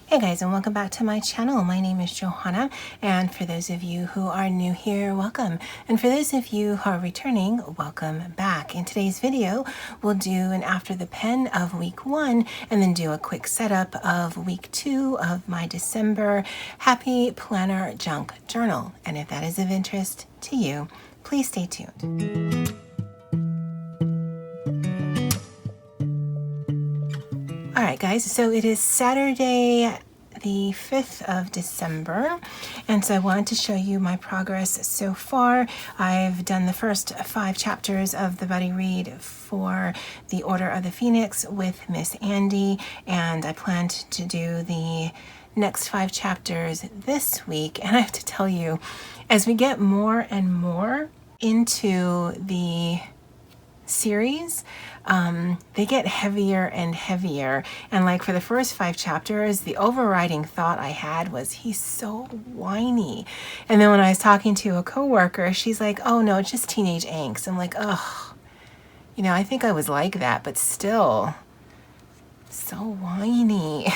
Hey guys, and welcome back to my channel. My name is Johanna, and for those of you who are new here, welcome. And for those of you who are returning, welcome back. In today's video, we'll do an after the pen of week 1 and then do a quick setup of week 2 of my December Happy Planner Junk Journal. And if that is of interest to you, please stay tuned. All right, guys, so it is Saturday, the 5th of December, and so I wanted to show you my progress so far. I've done the first 5 chapters of the buddy read for the Order of the Phoenix with Miss Andy, and I planned to do the next 5 chapters this week. And I have to tell you, as we get more and more into the series, they get heavier and heavier. And like for the first 5 chapters, the overriding thought I had was, he's so whiny. And then when I was talking to a coworker, she's like, oh no, it's just teenage angst. I'm like, oh, you know, I think I was like that, but still so whiny.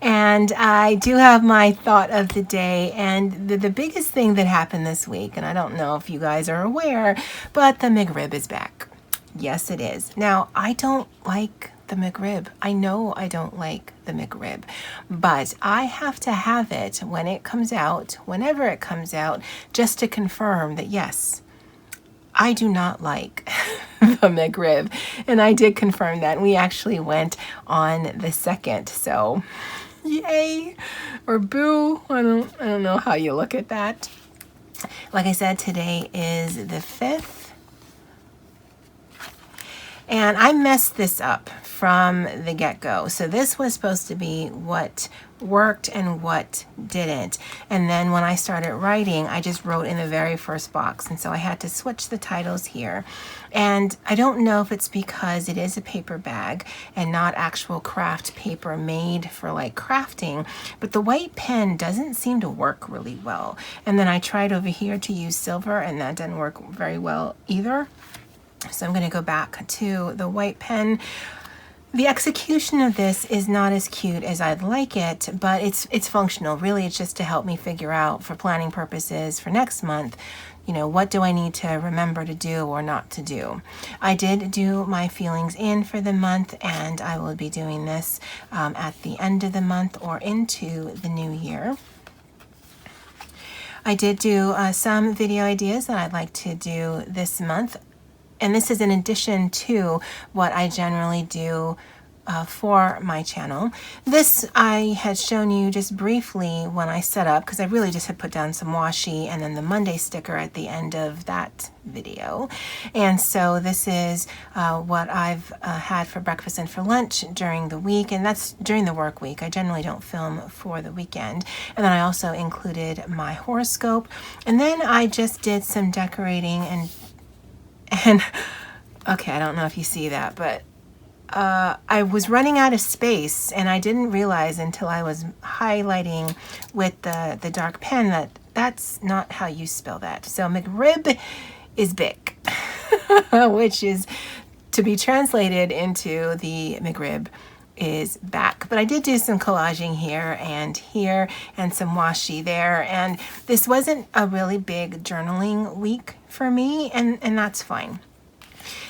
And I do have my thought of the day, and the biggest thing that happened this week, and I don't know if you guys are aware, but the McRib is back. Yes, it is. Now, I don't like the McRib. I know I don't like the McRib, but I have to have it when it comes out, whenever it comes out, just to confirm that yes, I do not like the McRib. And I did confirm that. We actually went on the 2nd, so yay or boo. I don't know how you look at that. Like I said, today is the 5th. And I messed this up from the get-go. So this was supposed to be what worked and what didn't. And then when I started writing, I just wrote in the very first box. And so I had to switch the titles here. And I don't know if it's because it is a paper bag and not actual craft paper made for like crafting, but the white pen doesn't seem to work really well. And then I tried over here to use silver, and that didn't work very well either. So I'm going to go back to the white pen. The execution of this is not as cute as I'd like it, but it's functional. Really, it's just to help me figure out, for planning purposes for next month, you know, what do I need to remember to do or not to do. I did do my feelings in for the month, and I will be doing this at the end of the month or into the new year. I did do some video ideas that I'd like to do this month. And this is in addition to what I generally do for my channel. This I had shown you just briefly when I set up, because I really just had put down some washi and then the Monday sticker at the end of that video. And so this is what I've had for breakfast and for lunch during the week, and that's during the work week. I generally don't film for the weekend. And then I also included my horoscope, and then I just did some decorating and okay, I don't know if you see that, but I was running out of space, and I didn't realize until I was highlighting with the dark pen that that's not how you spell that. So McRib is big, which is to be translated into the McRib is back. But I did do some collaging here and some washi there, and this wasn't a really big journaling week for me, and that's fine.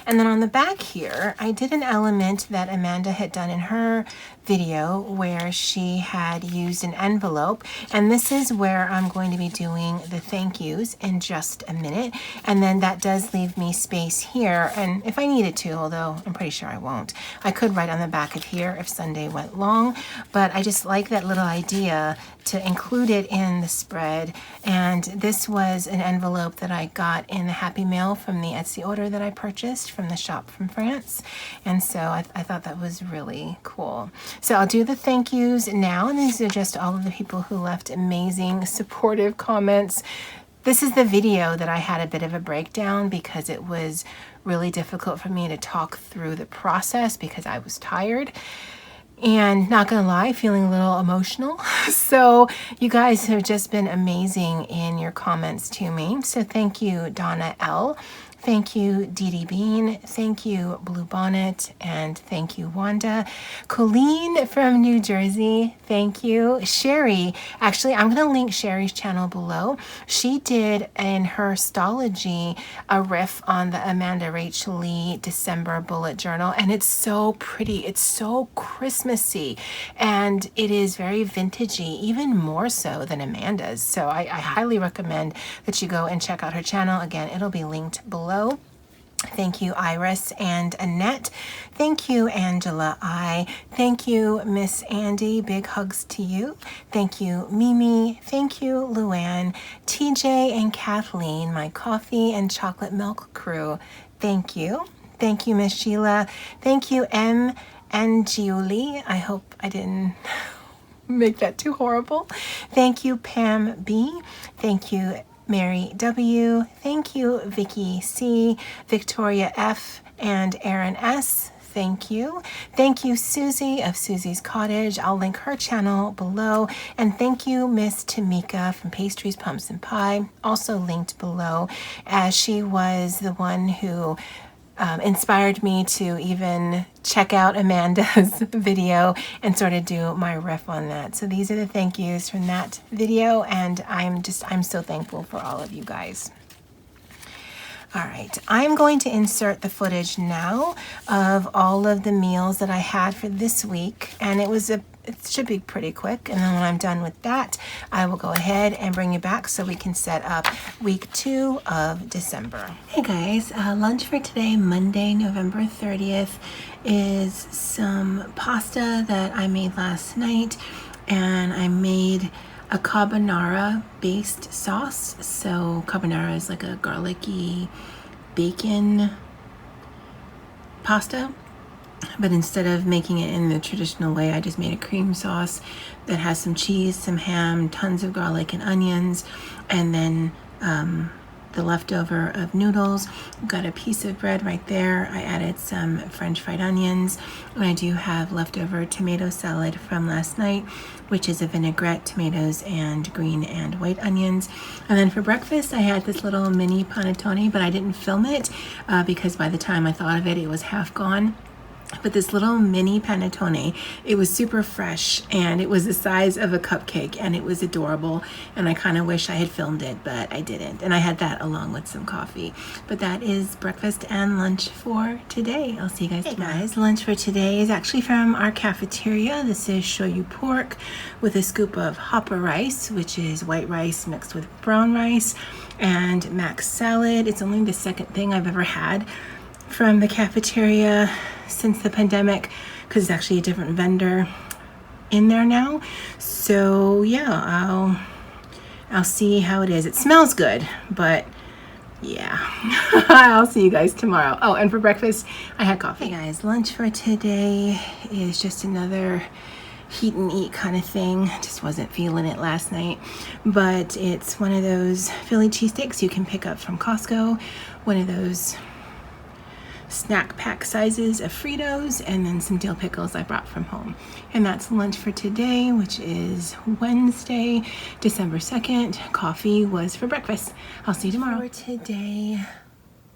And then on the back here, I did an element that Amanda had done in her video where she had used an envelope, and this is where I'm going to be doing the thank yous in just a minute. And then that does leave me space here, and if I needed to, although I'm pretty sure I won't, I could write on the back of here if Sunday went long, but I just like that little idea to include it in the spread. And this was an envelope that I got in the Happy Mail from the Etsy order that I purchased from the shop from France, and so I thought that was really cool. So I'll do the thank yous now, and these are just all of the people who left amazing supportive comments. This is the video that I had a bit of a breakdown because it was really difficult for me to talk through the process because I was tired. And not gonna lie, feeling a little emotional. So you guys have just been amazing in your comments to me. So thank you, Donna L. Thank you, Dee Dee Bean. Thank you, Blue Bonnet. And thank you, Wanda. Colleen from New Jersey. Thank you. Sherry. Actually, I'm going to link Sherry's channel below. She did in her Stology a riff on the Amanda Rachel Lee December bullet journal. And it's so pretty. It's so Christmassy. And it is very vintagey, even more so than Amanda's. So I highly recommend that you go and check out her channel. Again, it'll be linked below. Thank you, Iris and Annette. Thank you, Angela I. Thank you, Miss Andy. Big hugs to you. Thank you, Mimi. Thank you, Luann, TJ, and Kathleen, my coffee and chocolate milk crew. Thank you. Thank you, Miss Sheila. Thank you, M. and Julie. I hope I didn't make that too horrible. Thank you, Pam B. Thank you, Mary W. Thank you, Vicky C, Victoria F, and Aaron S. Thank you. Thank you, Susie of Susie's Cottage. I'll link her channel below. And thank you, Miss Tamika from Pastries, Pumps, and Pie, also linked below, as she was the one who inspired me to even check out Amanda's video and sort of do my riff on that. So these are the thank yous from that video, and I'm so thankful for all of you guys. All right, I'm going to insert the footage now of all of the meals that I had for this week, and it should be pretty quick. And then when I'm done with that, I will go ahead and bring you back so we can set up week 2 of December. Hey guys, lunch for today, Monday, November 30th, is some pasta that I made last night, and I made a carbonara based sauce. So carbonara is like a garlicky bacon pasta, but instead of making it in the traditional way, I just made a cream sauce that has some cheese, some ham, tons of garlic and onions, and then the leftover of noodles. I've got a piece of bread right there. I added some French fried onions, and I do have leftover tomato salad from last night, which is a vinaigrette, tomatoes, and green and white onions. And then for breakfast, I had this little mini panettone, but I didn't film it because by the time I thought of it, it was half gone. But this little mini panettone, it was super fresh, and it was the size of a cupcake, and it was adorable, and I kind of wish I had filmed it, but I didn't. And I had that along with some coffee. But that is breakfast and lunch for today. I'll see you guys tomorrow. Guys, lunch for today is actually from our cafeteria. This is shoyu pork with a scoop of hopper rice, which is white rice mixed with brown rice, and mac salad. It's only the second thing I've ever had from the cafeteria since the pandemic, because it's actually a different vendor in there now. So yeah, I'll see how it is. It smells good, but yeah. I'll see you guys tomorrow. Oh, and for breakfast I had coffee. Hey guys, lunch for today is just another heat and eat kind of thing. Just wasn't feeling it last night, but it's one of those Philly cheesesteaks you can pick up from Costco, one of those snack pack sizes of Fritos, and then some dill pickles I brought from home. And that's lunch for today, which is Wednesday, December 2nd. Coffee was for breakfast. I'll see you tomorrow. For today,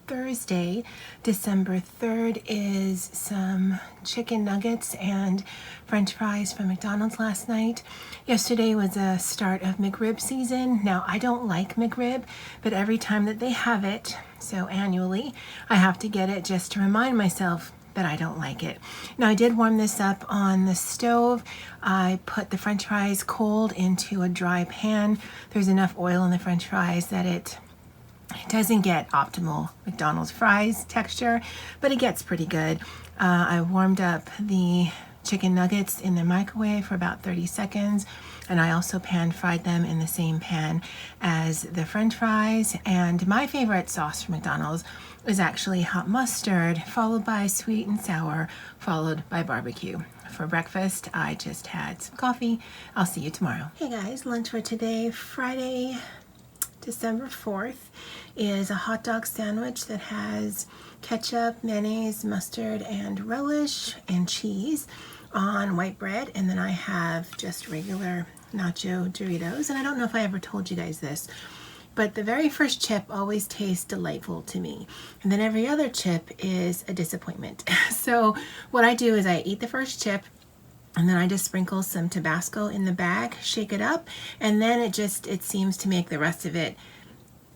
Thursday, December 3rd, is some chicken nuggets and French fries from McDonald's last night. Yesterday was a start of McRib season. Now, I don't like McRib, but every time that they have it, so annually, I have to get it just to remind myself that I don't like it. Now, I did warm this up on the stove. I put the French fries cold into a dry pan. There's enough oil in the French fries that it doesn't get optimal McDonald's fries texture, but it gets pretty good. I warmed up the chicken nuggets in the microwave for about 30 seconds, and I also pan fried them in the same pan as the French fries. And my favorite sauce from McDonald's is actually hot mustard, followed by sweet and sour, followed by barbecue. For breakfast, I just had some coffee. I'll see you tomorrow. Hey guys, lunch for today, Friday, December 4th, is a hot dog sandwich that has ketchup, mayonnaise, mustard, and relish, and cheese on white bread. And then I have just regular nacho Doritos. And I don't know if I ever told you guys this, but the very first chip always tastes delightful to me. And then every other chip is a disappointment. So what I do is I eat the first chip, and then I just sprinkle some Tabasco in the bag, shake it up, and then it seems to make the rest of it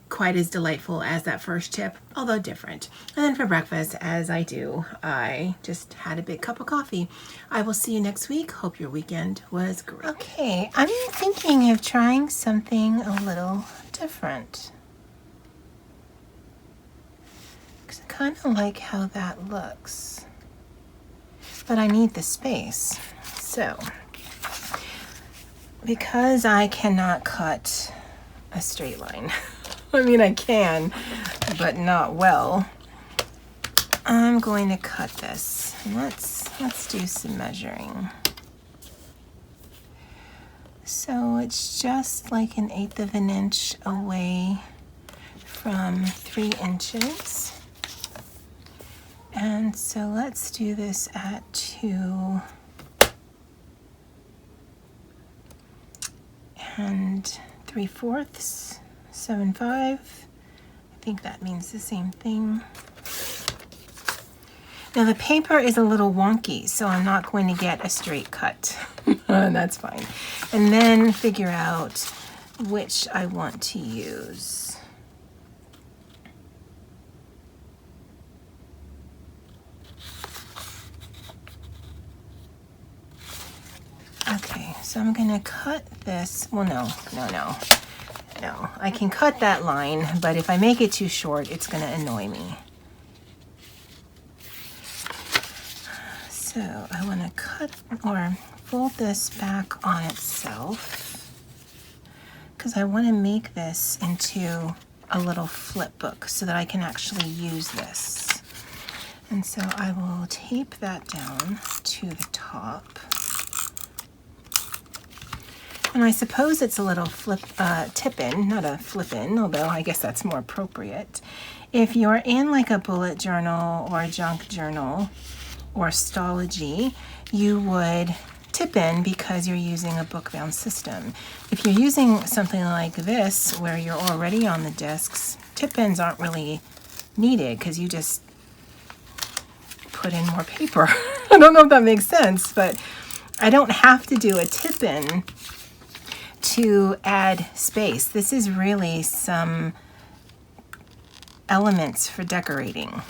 quite as delightful as that first chip, although different. And then for breakfast, as I do, I just had a big cup of coffee. I will see you next week. Hope your weekend was great. Okay, I'm thinking of trying something a little different, because I kind of like how that looks, but I need the space. So, because I cannot cut a straight line, I mean, I can, but not well. I'm going to cut this. Let's do some measuring. So it's just like 1/8 of an inch away from 3 inches. And so let's do this at 2 3/4. 7/5. I think that means the same thing. Now the paper is a little wonky, so I'm not going to get a straight cut. That's fine. And then figure out which I want to use. Okay, so I'm gonna cut this. Well, no, I can cut that line, but if I make it too short, it's going to annoy me. So I want to cut or fold this back on itself, because I want to make this into a little flip book so that I can actually use this. And so I will tape that down to the top. And I suppose it's a little tip-in, not a flip-in, although I guess that's more appropriate. If you're in like a bullet journal or a junk journal or Stalogy, you would tip in because you're using a book-bound system. If you're using something like this, where you're already on the discs, tip-ins aren't really needed because you just put in more paper. I don't know if that makes sense, but I don't have to do a tip-in to add space. This is really some elements for decorating.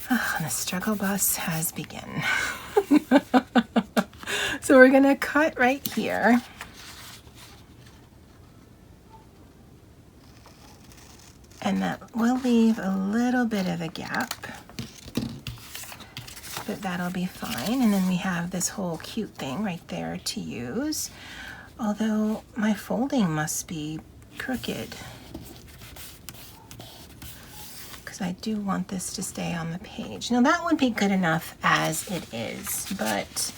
Oh, the struggle bus has begun. So we're gonna cut right here. And that will leave a little bit of a gap, but that'll be fine. And then we have this whole cute thing right there to use. Although my folding must be crooked, because I do want this to stay on the page. Now that would be good enough as it is, but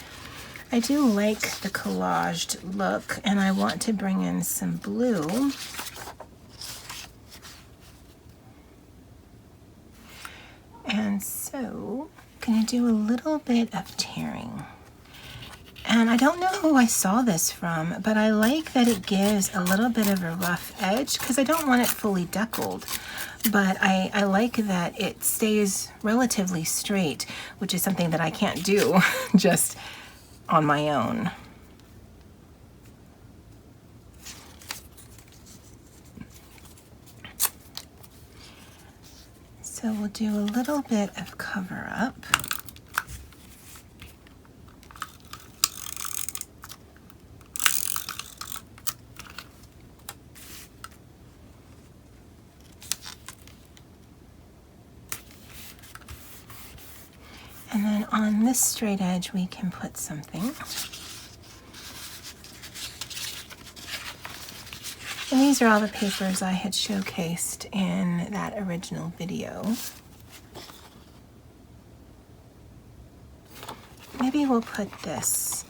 I do like the collaged look, and I want to bring in some blue. And so I'm going to do a little bit of tearing. And I don't know who I saw this from, but I like that it gives a little bit of a rough edge, because I don't want it fully deckled. But I like that it stays relatively straight, which is something that I can't do just on my own. So we'll do a little bit of cover up. And then on this straight edge, we can put something. And these are all the papers I had showcased in that original video. Maybe we'll put this.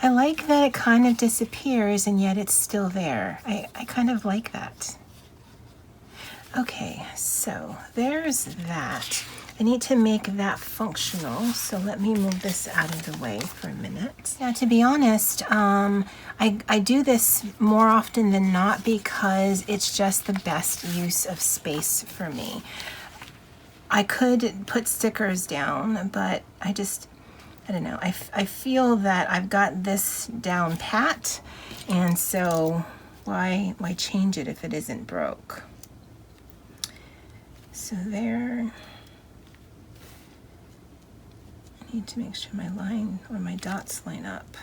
I like that it kind of disappears and yet it's still there. I kind of like that. Okay, so there's that. I need to make that functional, so let me move this out of the way for a minute. Now, to be honest, I do this more often than not because it's just the best use of space for me. I could put stickers down, but I don't know. I feel that I've got this down pat, and so why change it if it isn't broke? So there. I need to make sure my line or my dots line up.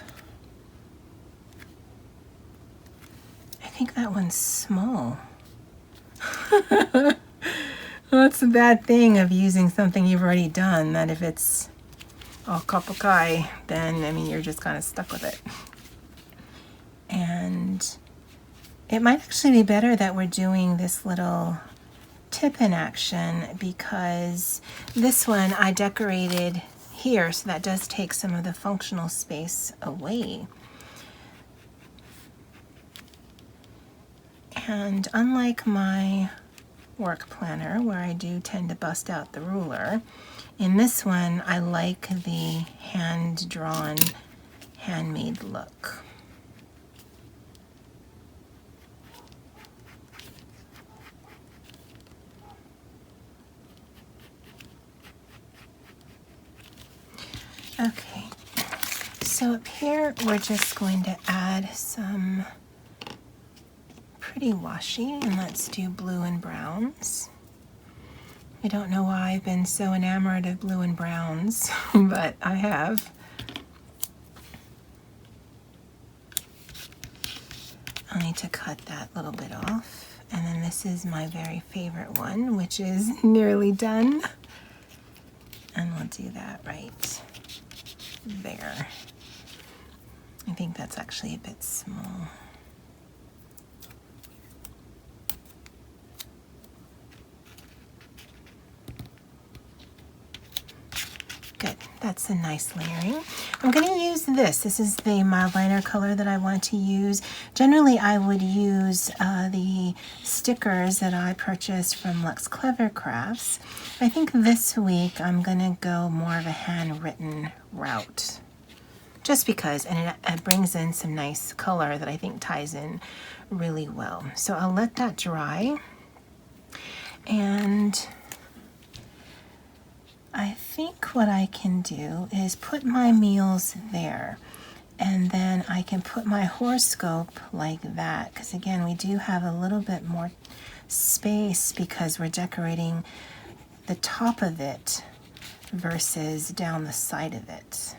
I think that one's small. Well, that's the bad thing of using something you've already done, that if it's all kapokai, then, I mean, you're just kind of stuck with it. And it might actually be better that we're doing this little tip-in action, because this one I decorated here, so that does take some of the functional space away. And unlike my work planner, where I do tend to bust out the ruler, in this one I like the hand-drawn, handmade look. Okay, so up here we're just going to add some pretty washi, and let's do blue and browns. I don't know why I've been so enamored of blue and browns, but I have. I'll need to cut that little bit off. And then this is my very favorite one, which is nearly done. And we'll do that right there. I think that's actually a bit small. Good, that's a nice layering. I'm going to use this. This is the mild liner color that I want to use. Generally, I would use the stickers that I purchased from Lux Clever Crafts. I think this week I'm going to go more of a handwritten route, just because, and it brings in some nice color that I think ties in really well. So I'll let that dry, and I think what I can do is put my meals there, and then I can put my horoscope like that, because again, we do have a little bit more space because we're decorating the top of it versus down the side of it.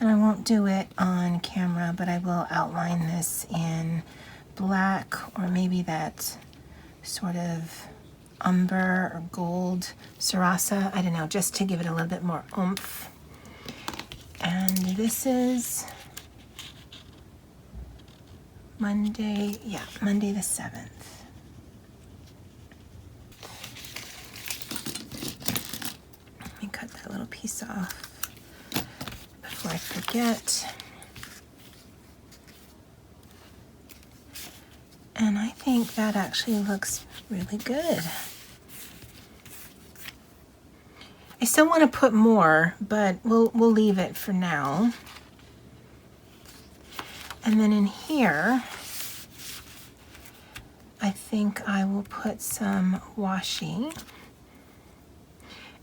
And I won't do it on camera, but I will outline this in black, or maybe that sort of umber or gold Sarasa, I don't know, just to give it a little bit more oomph. And this is Monday, yeah, Monday the 7th. Let me cut that little piece off before I forget. And I think that actually looks really good. I still want to put more, but we'll leave it for now. And then in here, I think I will put some washi.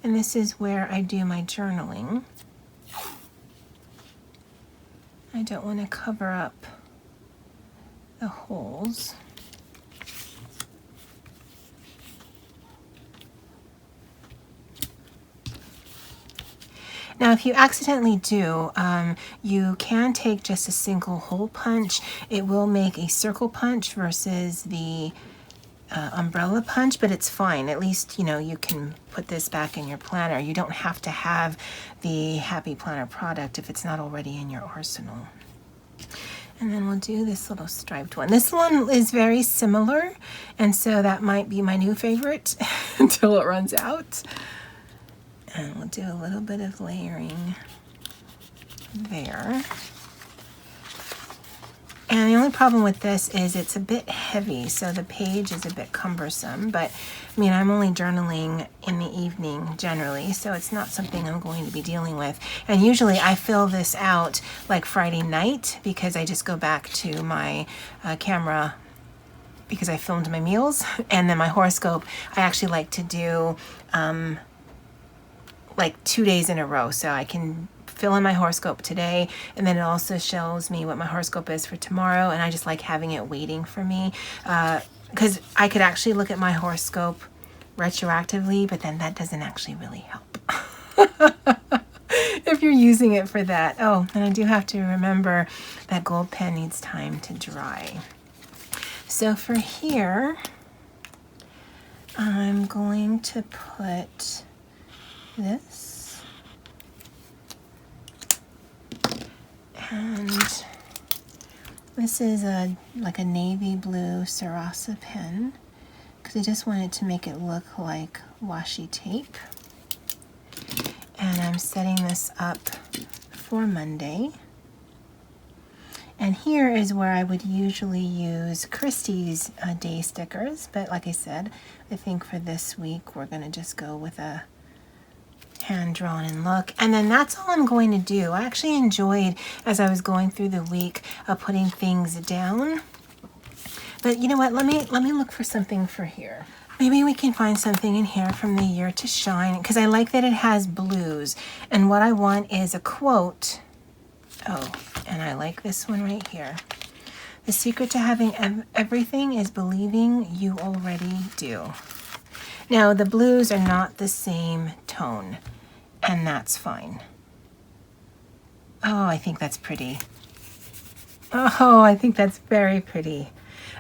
And this is where I do my journaling. I don't want to cover up the holes. Now, if you accidentally do, you can take just a single hole punch. It will make a circle punch versus the umbrella punch, but it's fine. At least, you know, you can put this back in your planner. You don't have to have the Happy Planner product if it's not already in your arsenal. And then we'll do this little striped one. This one is very similar, and so that might be my new favorite until it runs out. And we'll do a little bit of layering there. And the only problem with this is it's a bit heavy, so the page is a bit cumbersome, but I mean, I'm only journaling in the evening generally, so it's not something I'm going to be dealing with. And usually I fill this out like Friday night because I just go back to my camera because I filmed my meals, and then my horoscope, I actually like to do like 2 days in a row, so I can fill in my horoscope today, and then it also shows me what my horoscope is for tomorrow, and I just like having it waiting for me, because I could actually look at my horoscope retroactively, but then that doesn't actually really help. If you're using it for that. Oh, and I do have to remember that gold pen needs time to dry. So for here, I'm going to put this, and this is like a navy blue Sarasa pen because I just wanted to make it look like washi tape. And I'm setting this up for Monday. And here is where I would usually use Christie's day stickers, but like I said, I think for this week we're going to just go with a hand-drawn in look. And then that's all I'm going to do. I actually enjoyed, as I was going through the week, putting things down. But you know what? Let me look for something for here. Maybe we can find something in here from the Year to Shine, because I like that it has blues. And what I want is a quote. Oh, and I like this one right here. The secret to having everything is believing you already do. Now, the blues are not the same tone, and that's fine. Oh, I think that's pretty. Oh, I think that's very pretty.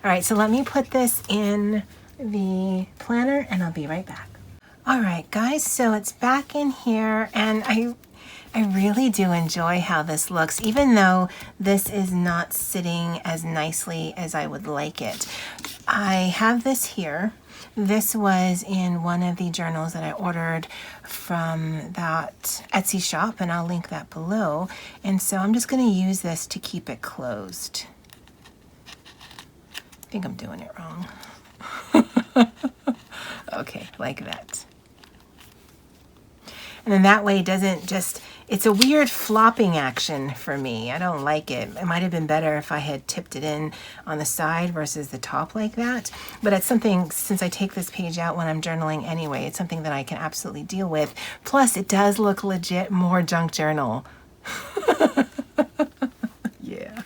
All right, so let me put this in the planner, and I'll be right back. All right, guys, so it's back in here, and I really do enjoy how this looks, even though this is not sitting as nicely as I would like it. I have this here. This was in one of the journals that I ordered from that Etsy shop, and I'll link that below. And so I'm just going to use this to keep it closed. I think I'm doing it wrong. Okay, like that. And then that way it doesn't just, it's a weird flopping action for me. I don't like it. It might have been better if I had tipped it in on the side versus the top like that. But it's something, since I take this page out when I'm journaling anyway, it's something that I can absolutely deal with. Plus, it does look legit more junk journal. Yeah.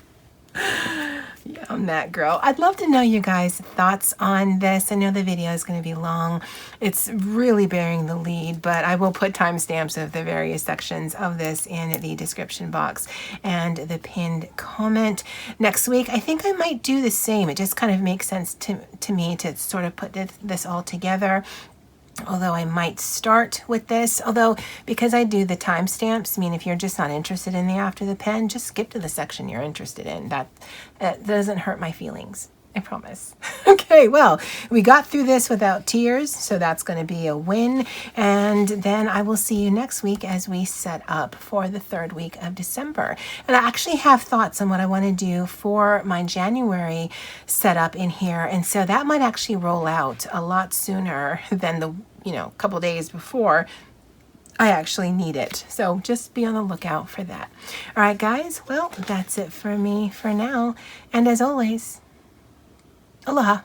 Yeah, I'm that girl. I'd love to know you guys' thoughts on this. I know the video is going to be long. It's really bearing the lead, but I will put timestamps of the various sections of this in the description box and the pinned comment. Next week, I think I might do the same. It just kind of makes sense to me to sort of put this all together. Although I might start with this, although because I do the timestamps, I mean, if you're just not interested in the after the pen, just skip to the section you're interested in. That doesn't hurt my feelings, I promise. Okay, well, we got through this without tears, so that's going to be a win. And then I will see you next week as we set up for the 3rd week of December. And I actually have thoughts on what I want to do for my January setup in here. And so that might actually roll out a lot sooner than the, couple days before I actually need it. So just be on the lookout for that. All right, guys. Well, that's it for me for now. And as always, aloha.